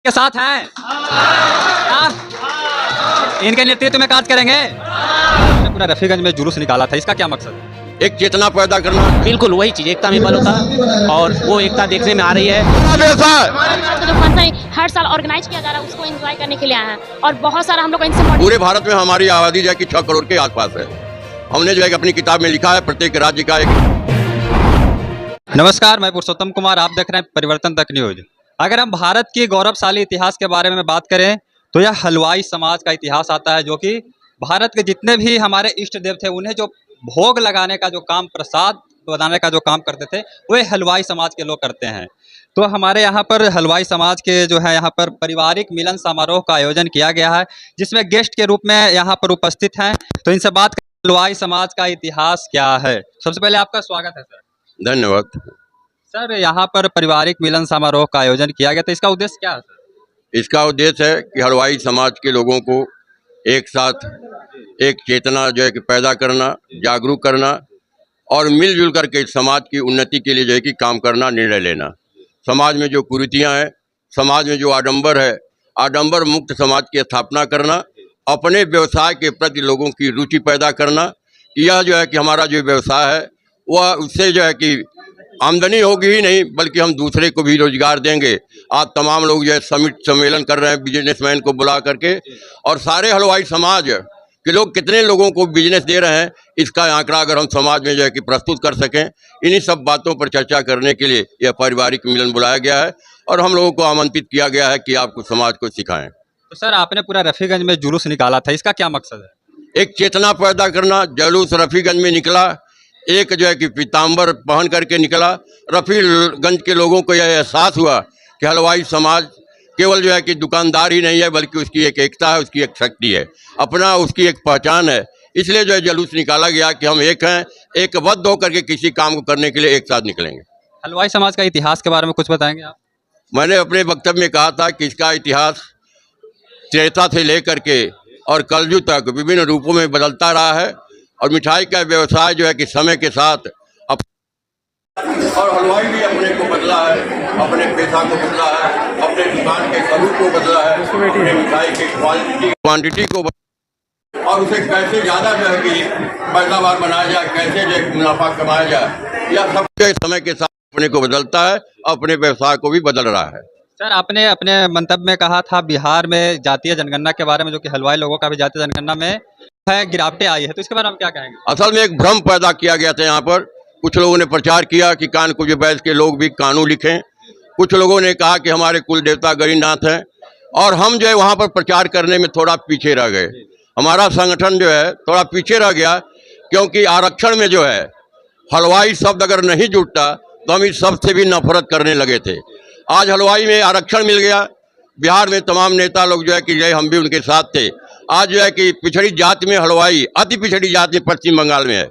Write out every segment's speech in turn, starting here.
के साथ हैं क्या? इनके नेतृत्व में कार्य करेंगे। पूरा रफीगंज में जुलूस निकाला था, इसका क्या मकसद है? एक चेतना पैदा करना। बिल्कुल वही चीज एकता में बल होता है और वो एकता देखने में आ रही है। जो फंक्शन हर साल ऑर्गेनाइज किया जा रहा है उसको एंजॉय करने के लिए आए हैं और बहुत सारा हम लोग इनसे पूरे भारत में हमारी आबादी जो है कि 6 करोड़ के आसपास है। हमने जो है कि अपनी किताब में लिखा है प्रत्येक राज्य का एक। नमस्कार, मैं पुरुषोत्तम कुमार, आप देख रहे हैं परिवर्तन तक न्यूज। अगर हम भारत की गौरवशाली इतिहास के बारे में बात करें तो यह हलवाई समाज का इतिहास आता है, जो कि भारत के जितने भी हमारे इष्ट देव थे उन्हें जो भोग लगाने का जो काम, प्रसाद बनाने का जो काम करते थे, वे हलवाई समाज के लोग करते हैं। तो हमारे यहाँ पर हलवाई समाज के जो है यहाँ पर पारिवारिक मिलन समारोह का आयोजन किया गया है, जिसमें गेस्ट के रूप में यहाँ पर उपस्थित हैं। तो इनसे बात करें हलवाई समाज का इतिहास क्या है। सबसे पहले आपका स्वागत है सर। धन्यवाद सर, यहाँ पर पारिवारिक मिलन समारोह का आयोजन किया गया, तो इसका उद्देश्य क्या है सर? इसका उद्देश्य है कि हलवाई समाज के लोगों को एक साथ एक चेतना जो है कि पैदा करना, जागरूक करना और मिलजुल करके समाज की उन्नति के लिए जो है कि काम करना, निर्णय लेना। समाज में जो कुरीतियाँ हैं, समाज में जो आडंबर है, आडंबर मुक्त समाज की स्थापना करना, अपने व्यवसाय के प्रति लोगों की रुचि पैदा करना। यह जो है कि हमारा जो व्यवसाय है वह उससे जो है कि आमदनी होगी ही नहीं बल्कि हम दूसरे को भी रोजगार देंगे। आज तमाम लोग जो है समिट सम्मेलन कर रहे हैं बिजनेसमैन को बुला करके, और सारे हलवाई समाज के लोग कितने लोगों को बिजनेस दे रहे हैं, इसका आंकड़ा अगर हम समाज में जो है कि प्रस्तुत कर सकें, इन्हीं सब बातों पर चर्चा करने के लिए यह पारिवारिक मिलन बुलाया गया है और हम लोगों को आमंत्रित किया गया है कि आपको समाज को सिखाएं। तो सर, आपने पूरा रफीगंज में जुलूस निकाला था, इसका क्या मकसद है? एक चेतना पैदा करना। जुलूस रफीगंज में निकला, एक जो है कि पीताम्बर पहन करके निकला। रफीगंज के लोगों को यह एहसास हुआ कि हलवाई समाज केवल जो है कि दुकानदार ही नहीं है बल्कि उसकी एक एकता है, उसकी एक शक्ति है, अपना उसकी एक पहचान है। इसलिए जो है जुलूस निकाला गया कि हम एक हैं, एकबद्ध होकर के किसी काम को करने के लिए एक साथ निकलेंगे। हलवाई समाज का इतिहास के बारे में कुछ बताएंगे आप? मैंने अपने वक्तव्य में कहा था कि इसका इतिहास त्रेता से लेकर के और कलयुग तक विभिन्न रूपों में बदलता रहा है और मिठाई का व्यवसाय जो है कि समय के साथ और हलवाई भी अपने को बदला है, अपने पेशा को बदला है, अपने दुकान के स्वरूप को बदला है, अपने मिठाई के क्वांटिटी को और उसे कैसे ज़्यादा जो है कि पैदावार बनाया जाए, कैसे जो है मुनाफा कमाया जाए, यह सब के समय के साथ अपने को बदलता है, अपने व्यवसाय को भी बदल रहा है। सर, आपने अपने मंतव्य में कहा था बिहार में जातीय जनगणना के बारे में, जो कि हलवाई लोगों का भी जातीय जनगणना में है गिरावटें आई है, तो इसके बारे में हम क्या कहेंगे? असल में एक भ्रम पैदा किया गया था। यहाँ पर कुछ लोगों ने प्रचार किया कि कानपुर जो बैठ के लोग भी कानून लिखें। कुछ लोगों ने कहा कि हमारे कुल देवता गरीनाथ हैं, और हम जो है वहाँ पर प्रचार करने में थोड़ा पीछे रह गए। हमारा संगठन जो है थोड़ा पीछे रह गया, क्योंकि आरक्षण में जो है हलवाई शब्द अगर नहीं जुड़ता तो हम इस शब्द से भी नफरत करने लगे थे। आज हलवाई में आरक्षण मिल गया। बिहार में तमाम नेता लोग जो है कि हम भी उनके साथ थे। आज जो है कि पिछड़ी जाति में हलवाई अति पिछड़ी जाति में पश्चिम बंगाल में है,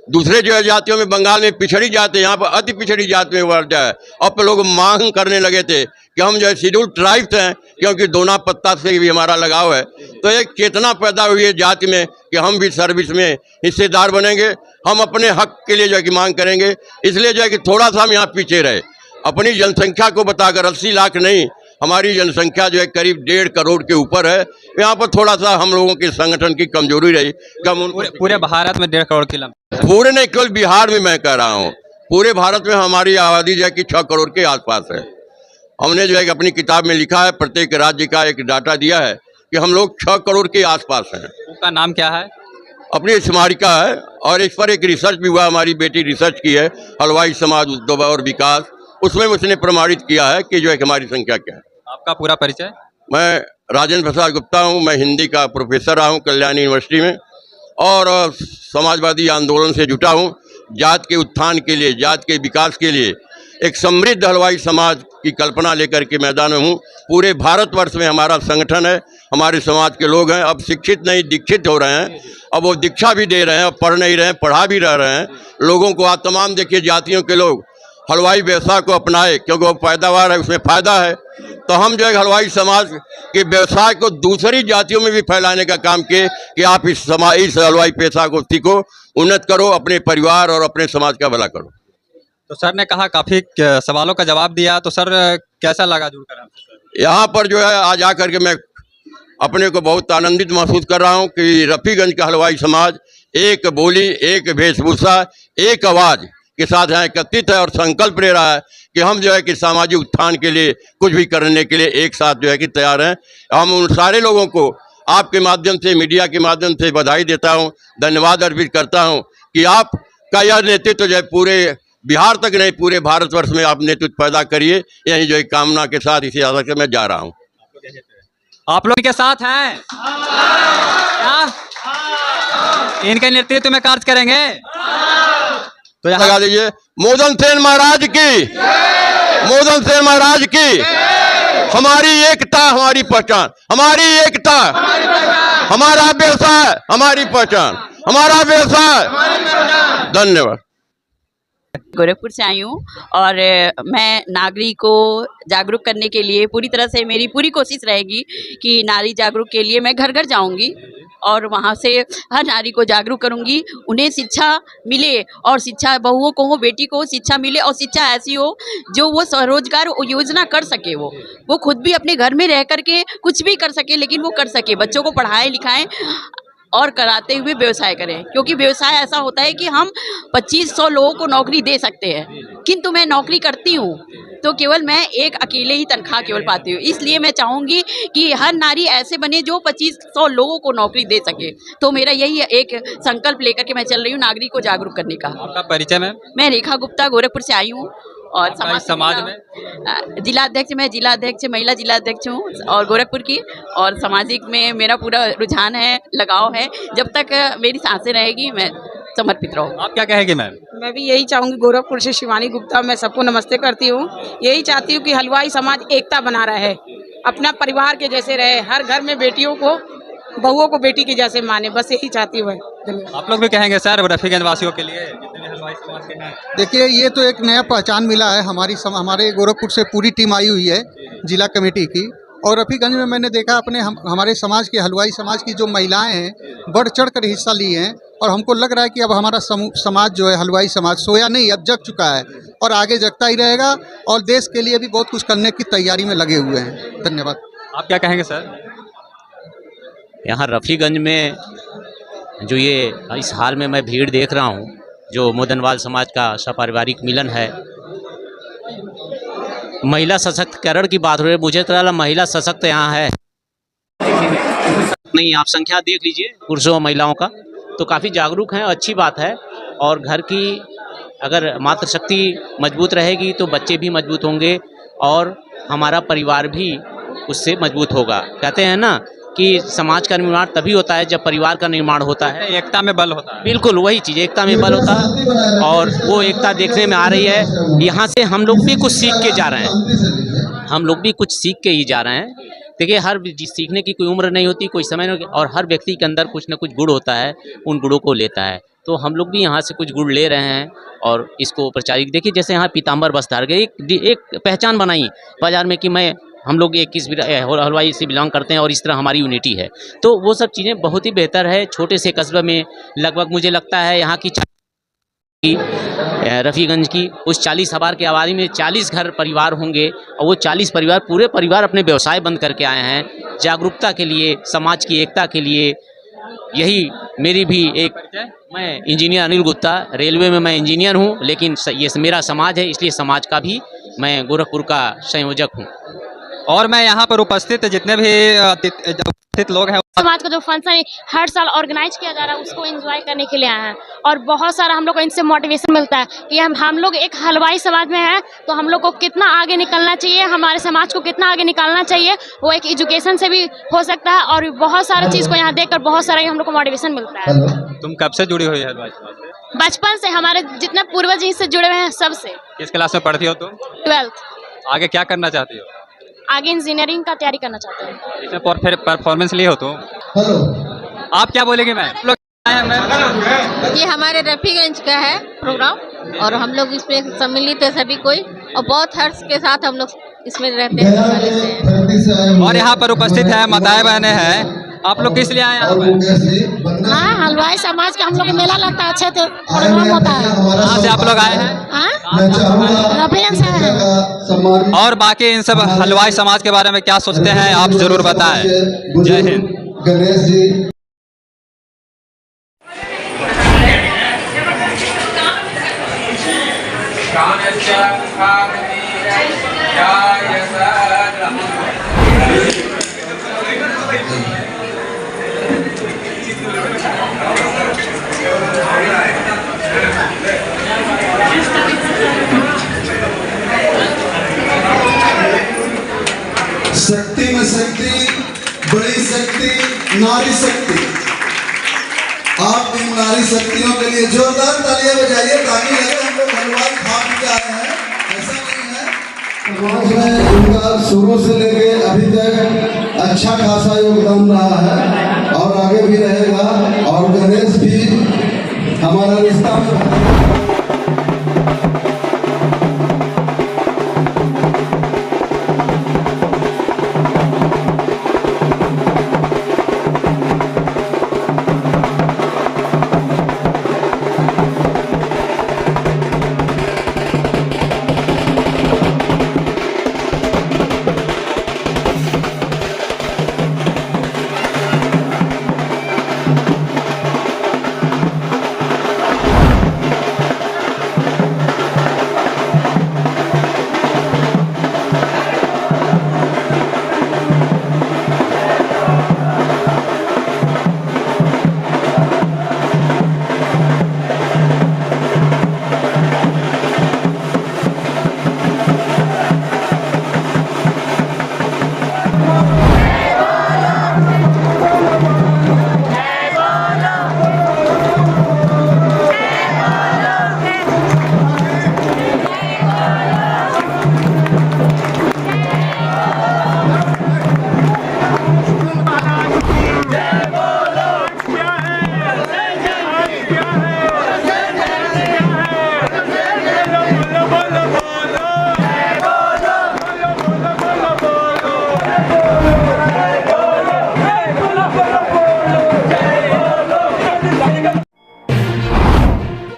दूसरे जो है जातियों में बंगाल में पिछड़ी जाति है, यहाँ पर अति पिछड़ी जाति में वर्ग है। अब तो लोग मांग करने लगे थे कि हम जो है शेड्यूल ट्राइब्स हैं, क्योंकि दोना पत्ता से भी हमारा लगाव है। तो एक चेतना पैदा हुई है जाति में कि हम भी सर्विस में हिस्सेदार बनेंगे, हम अपने हक के लिए जो है कि मांग करेंगे। इसलिए जो है कि थोड़ा सा हम यहाँ पीछे रहे। अपनी जनसंख्या को बताकर 80 लाख नहीं, हमारी जनसंख्या जो है करीब 1.5 करोड़ के ऊपर है। यहाँ पर थोड़ा सा हम लोगों के संगठन की कमजोरी रही। पूरे भारत में 1.5 करोड़ की पूरे नहीं, केवल बिहार में मैं कह रहा हूँ, पूरे भारत में हमारी आबादी जो है कि 6 करोड़ के आसपास है। हमने जो है कि अपनी किताब में लिखा है, प्रत्येक राज्य का एक डाटा दिया है कि हम लोग 6 करोड़ के आसपास हैं। उसका नाम क्या है? अपनी स्मारिका है, और इस पर एक रिसर्च भी हुआ, हमारी बेटी रिसर्च की है, हलवाई समाज उद्योग और विकास। उसमें उसने प्रमाणित किया है कि जो है कि हमारी संख्या क्या है। आपका पूरा परिचय? मैं राजेंद्र प्रसाद गुप्ता हूँ। मैं हिंदी का प्रोफेसर रहा हूँ कल्याणी यूनिवर्सिटी में, और समाजवादी आंदोलन से जुटा हूँ। जात के उत्थान के लिए, जात के विकास के लिए एक समृद्ध हलवाई समाज की कल्पना लेकर के मैदान में हूँ। पूरे भारतवर्ष में हमारा संगठन है, हमारे समाज के लोग हैं। अब शिक्षित नहीं दीक्षित हो रहे हैं, अब वो दीक्षा भी दे रहे हैं, अब पढ़ नहीं रहे हैं, पढ़ा भी रह रहे हैं लोगों को। आज तमाम देखिए जातियों के लोग हलवाई व्यवसाय को अपनाए, क्योंकि वो पैदावार है, उसमें फ़ायदा है। तो हम जो है हलवाई समाज के व्यवसाय को दूसरी जातियों में भी फैलाने का काम किए कि आप इस हलवाई पेशा को सीखो, उन्नत करो, अपने परिवार और अपने समाज का भला करो। तो सर ने कहा, काफ़ी सवालों का जवाब दिया, तो सर कैसा लगा जुड़कर? यहाँ पर जो है आज आकर के मैं अपने को बहुत आनंदित महसूस कर रहा हूँ कि रफ़ीगंज का हलवाई समाज एक बोली, एक वेशभूषा, एक आवाज़ के साथ यहाँ एकत्रित है और संकल्प ले रहा है कि हम जो है कि सामाजिक उत्थान के लिए कुछ भी करने के लिए एक साथ जो है कि तैयार हैं। हम उन सारे लोगों को आपके माध्यम से, मीडिया के माध्यम से बधाई देता हूँ, धन्यवाद अर्पित करता हूँ कि आपका यह नेतृत्व जो है पूरे बिहार तक नहीं, पूरे भारतवर्ष में आप नेतृत्व पैदा करिए, यही जो है कामना के साथ इसी आशा से मैं जा रहा हूँ। आप लोग के साथ हैं क्या? इनके नेतृत्व में कार्य करेंगे तो यहाँ लगा दीजिए मोदन सेन महाराज की, मोदन सेन महाराज की। हमारी एकता हमारी पहचान, हमारी एकता हमारा व्यवसाय हमारी पहचान, हमारा व्यवसाय। धन्यवाद। गोरखपुर से आई हूँ और मैं नागरिक को जागरूक करने के लिए पूरी तरह से मेरी पूरी कोशिश रहेगी कि नारी जागरूक के लिए मैं घर घर जाऊँगी और वहाँ से हर नारी को जागरूक करूँगी, उन्हें शिक्षा मिले और शिक्षा बहुओं को हो, बेटी को शिक्षा मिले और शिक्षा ऐसी हो जो वो स्वरोजगार योजना कर सके, वो खुद भी अपने घर में रह कर के कुछ भी कर सके, लेकिन वो कर सके, बच्चों को पढ़ाएं लिखाएं और कराते हुए व्यवसाय करें। क्योंकि व्यवसाय ऐसा होता है कि हम 2500 लोगों को नौकरी दे सकते हैं, किंतु मैं नौकरी करती हूँ तो केवल मैं एक अकेले ही तनख्वाह केवल पाती हूँ। इसलिए मैं चाहूँगी कि हर नारी ऐसे बने जो 2500 लोगों को नौकरी दे सके। तो मेरा यही एक संकल्प लेकर के मैं चल रही हूँ नागरिक को जागरूक करने का। आपका परिचय में? मैं रेखा गुप्ता गोरखपुर से आई हूँ और समाज में जिला अध्यक्ष, मैं जिला अध्यक्ष, महिला जिला अध्यक्ष हूँ और गोरखपुर की, और सामाजिक में मेरा पूरा रुझान है, लगाव है। जब तक मेरी सांसें रहेगी मैं समर्पित रहूँ। आप क्या कहेंगे मैम? मैं भी यही चाहूँगी। गोरखपुर से शिवानी गुप्ता, मैं सबको नमस्ते करती हूँ। यही चाहती हूँ कि हलवाई समाज एकता बना रहे, अपना परिवार के जैसे रहे, हर घर में बेटियों को, बहुओं को बेटी के जैसे माने, बस यही चाहती हूँ। आप लोग भी कहेंगे सर रफ़ीगंज वासियों के लिए जितने भी हलवाई समाज के हैं? देखिए, ये तो एक नया पहचान मिला है। हमारे गोरखपुर से पूरी टीम आई हुई है जिला कमेटी की, और रफ़ीगंज में मैंने देखा हमारे समाज के, हलवाई समाज की जो महिलाएं हैं बढ़ चढ़ कर हिस्सा ली हैं, और हमको लग रहा है कि अब हमारा समाज जो है, हलवाई समाज सोया नहीं, अब जग चुका है और आगे जगता ही रहेगा और देश के लिए भी बहुत कुछ करने की तैयारी में लगे हुए हैं। धन्यवाद। आप क्या कहेंगे सर? यहाँ रफ़ीगंज में जो ये इस हाल में मैं भीड़ देख रहा हूँ, जो मोदनवाल समाज का सपारिवारिक मिलन है, महिला सशक्तिकरण की बात हो रही है। मुझे तो लगा महिला सशक्त यहाँ है नहीं। आप संख्या देख लीजिए पुरुषों और महिलाओं का, तो काफ़ी जागरूक हैं, अच्छी बात है। और घर की अगर मातृशक्ति मजबूत रहेगी तो बच्चे भी मजबूत होंगे और हमारा परिवार भी उससे मजबूत होगा। कहते हैं ना कि समाज का निर्माण तभी होता है जब परिवार का निर्माण होता है। एकता में बल होता है। बिल्कुल वही चीज़, एकता में बल होता है और वो एकता देखने में आ रही है। यहाँ से हम लोग भी कुछ सीख के जा रहे हैं, हम लोग भी कुछ सीख के ही जा रहे हैं। देखिए, हर सीखने की कोई उम्र नहीं होती, कोई समय नहीं, और हर व्यक्ति के अंदर कुछ न कुछ गुण होता है, उन गुणों को लेता है। तो हम लोग भी यहाँ से कुछ गुण ले रहे हैं और इसको प्रचारित। देखिए, जैसे यहाँ पीताम्बर वस्त्र के एक पहचान बनाई बाजार में कि हम लोग 21 हलवाई से बिलोंग करते हैं और इस तरह हमारी यूनिटी है। तो वो सब चीज़ें बहुत ही बेहतर है। छोटे से कस्बे में लगभग मुझे लगता है यहाँ की रफ़ीगंज की उस 40 हज़ार की आबादी में 40 घर परिवार होंगे, और वो 40 परिवार, पूरे परिवार अपने व्यवसाय बंद करके आए हैं जागरूकता के लिए, समाज की एकता के लिए। यही मेरी भी एक, मैं इंजीनियर अनिल गुप्ता, रेलवे में मैं इंजीनियर हूँ, लेकिन ये मेरा समाज है, इसलिए समाज का भी मैं गोरखपुर का संयोजक हूँ। और मैं यहाँ पर उपस्थित जितने भी उपस्थित लोग हैं, समाज का जो फंक्शन हर साल ऑर्गेनाइज किया जा रहा है उसको एंजॉय करने के लिए आए हैं, और बहुत सारा हम लोग को इनसे मोटिवेशन मिलता है कि हम लोग एक हलवाई समाज में हैं तो हम लोग को कितना आगे निकलना चाहिए, हमारे समाज को कितना आगे निकालना चाहिए। वो एक एजुकेशन से भी हो सकता है, और बहुत सारी चीज़ को यहाँ देखकर बहुत सारा हम लोग को मोटिवेशन मिलता है। तुम कब से जुड़ी हुई है हलवाई समाज से? बचपन से, हमारे जितने पूर्वज इससे जुड़े हुए हैं सबसे। किस क्लास में पढ़ती हो तुम? 12th। आगे क्या करना चाहती हो? आगे इंजीनियरिंग का तैयारी करना चाहते हैं। इसमें फिर परफॉर्मेंस लिए हो तो आप क्या बोलेंगे मैम? ये हमारे रफ़ीगंज का है प्रोग्राम और हम लोग इसमें सम्मिलित है सभी कोई, और बहुत हर्ष के साथ हम लोग इसमें रहते हैं। और यहाँ पर उपस्थित है माताएं बहनें हैं, आप लोग किस लिए आए हैं यहाँ पे? हाँ, हलवाई समाज का हम लोग मेला लगता है, अच्छे से प्रोग्राम होता है। कहाँ से आप लोग आए हैं? रफीगंज से आए हैं। और बाकी इन सब हलवाई समाज के बारे में क्या सोचते हैं आप जरूर बताएं। जय हिंद। गणेश जी शक्ति में शक्ति, बड़ी शक्ति, नारी शक्ति। आप इन नारी शक्तियों के लिए जोरदार तालियां बजाइए ताकि लगे हम लोग हलवाई खा पी के आए हैं, ऐसा नहीं है। समाज में इनका शुरू से लेके अभी तक अच्छा खासा योगदान रहा है।